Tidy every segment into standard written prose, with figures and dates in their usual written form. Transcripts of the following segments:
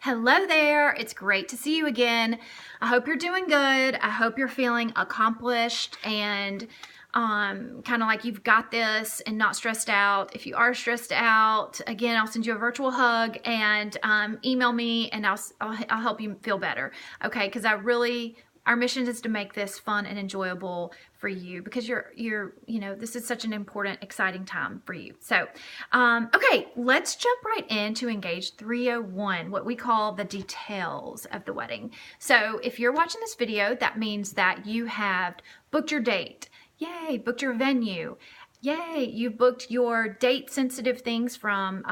Hello there. It's great to see you again. I hope you're doing good. I hope you're feeling accomplished and kind of like you've got this and not stressed out. If you are stressed out, again, I'll send you a virtual hug and email me and I'll help you feel better. Okay, because our mission is to make this fun and enjoyable for you because this is such an important, exciting time for you. So, okay, let's jump right into Engage 301, what we call the details of the wedding. So if you're watching this video, that means that you have booked your date. Yay, booked your venue. Yay, you've booked your date-sensitive things from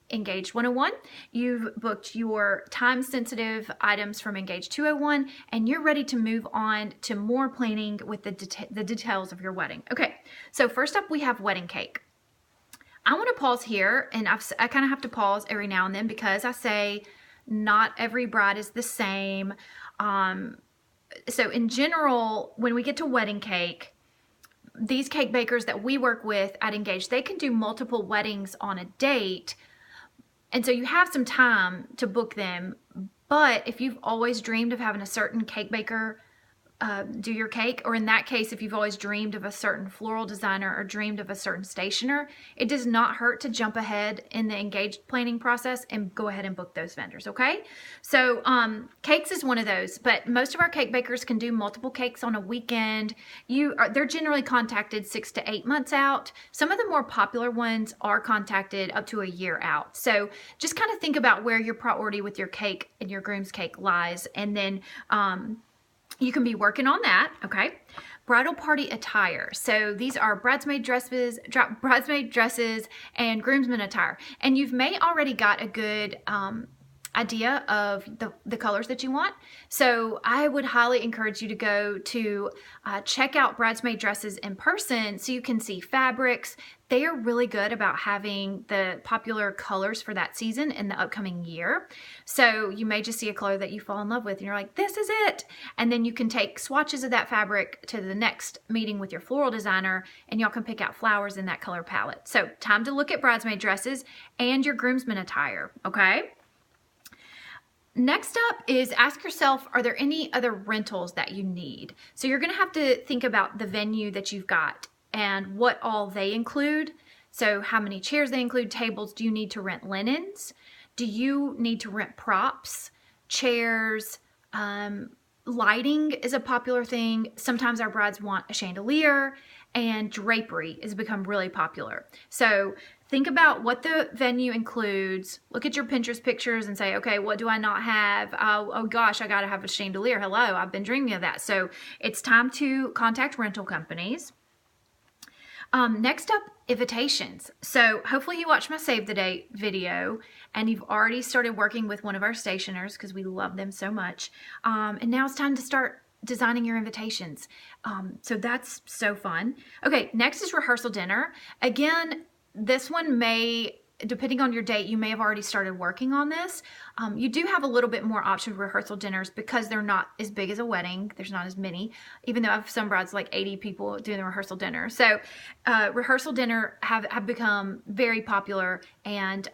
Engage 101. You've booked your time-sensitive items from Engage 201, and you're ready to move on to more planning with the details of your wedding. Okay, so first up we have wedding cake. I want to pause here, and I kind of have to pause every now and then because I say not every bride is the same. So in general, when we get to wedding cake, these cake bakers that we work with at Engage, they can do multiple weddings on a date. And so you have some time to book them. But if you've always dreamed of having a certain cake baker do your cake, or in that case, if you've always dreamed of a certain floral designer or dreamed of a certain stationer, it does not hurt to jump ahead in the engaged planning process and go ahead and book those vendors, okay? So cakes is one of those, but most of our cake bakers can do multiple cakes on a weekend. They're generally contacted 6 to 8 months out. Some of the more popular ones are contacted up to a year out. So just kind of think about where your priority with your cake and your groom's cake lies, and then you can be working on that, okay? Bridal party attire. So these are bridesmaid dresses, and groomsmen attire. And you've may already got a good idea of the colors that you want. So I would highly encourage you to go to check out bridesmaid dresses in person so you can see fabrics. They are really good about having the popular colors for that season in the upcoming year. So you may just see a color that you fall in love with and you're like, this is it. And then you can take swatches of that fabric to the next meeting with your floral designer and y'all can pick out flowers in that color palette. So time to look at bridesmaid dresses and your groomsmen attire, okay? Next up is ask yourself, are there any other rentals that you need? So you're gonna have to think about the venue that you've got and what all they include. So how many chairs they include, tables, do you need to rent linens? Do you need to rent props, chairs? Lighting is a popular thing. Sometimes our brides want a chandelier, and drapery has become really popular. So think about what the venue includes. Look at your Pinterest pictures and say, okay, what do I not have? Oh gosh, I gotta have a chandelier. Hello, I've been dreaming of that. So it's time to contact rental companies. Next up, invitations. So hopefully you watched my Save the Date video and you've already started working with one of our stationers because we love them so much. And now it's time to start designing your invitations. So that's so fun. Okay, next is rehearsal dinner. Again, this one may, depending on your date, you may have already started working on this. You do have a little bit more option for rehearsal dinners because they're not as big as a wedding. There's not as many, even though I have some brides like 80 people doing the rehearsal dinner. So rehearsal dinner have become very popular, and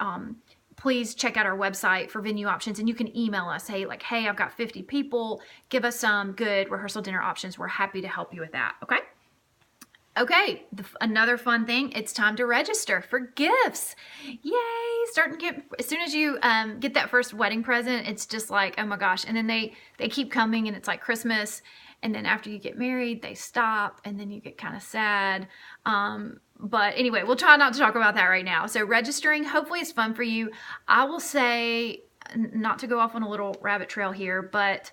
please check out our website for venue options, and you can email us, hey, I've got 50 people, give us some good rehearsal dinner options. We're happy to help you with that, okay? Okay, another fun thing, it's time to register for gifts. Yay, as soon as you get that first wedding present, it's just like, oh my gosh, and then they keep coming and it's like Christmas, and then after you get married, they stop, and then you get kind of sad. But anyway, we'll try not to talk about that right now. So registering, hopefully it's fun for you. I will say, not to go off on a little rabbit trail here, but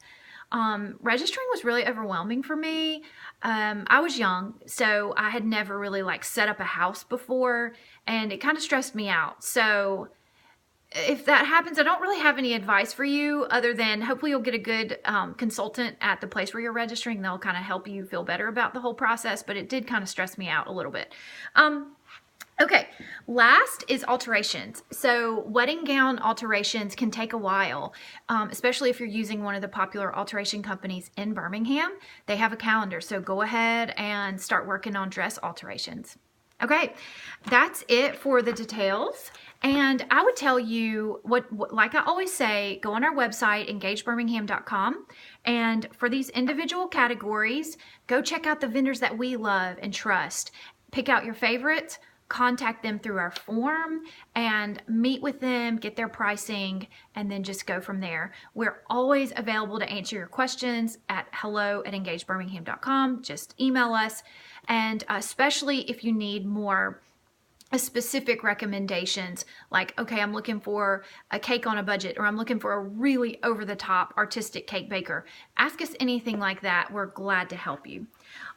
registering was really overwhelming for me. I was young, so I had never really set up a house before, and it kind of stressed me out. So if that happens, I don't really have any advice for you other than hopefully you'll get a good consultant at the place where you're registering. They'll kind of help you feel better about the whole process, but it did kind of stress me out a little bit. Okay, last is alterations. So wedding gown alterations can take a while, especially if you're using one of the popular alteration companies in Birmingham. They have a calendar, so go ahead and start working on dress alterations. Okay, that's it for the details. And I would tell you what like I always say, go on our website, engagebirmingham.com. And for these individual categories, go check out the vendors that we love and trust. Pick out your favorites, contact them through our form, and meet with them, get their pricing, and then just go from there. We're always available to answer your questions at hello@engagebirmingham.com. Just email us. And especially if you need more specific recommendations, like, okay, I'm looking for a cake on a budget, or I'm looking for a really over-the-top artistic cake baker. Ask us anything like that. We're glad to help you.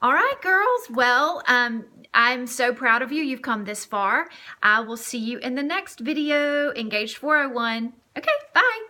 All right, girls. Well, I'm so proud of you. You've come this far. I will see you in the next video. Engaged 401. Okay, bye.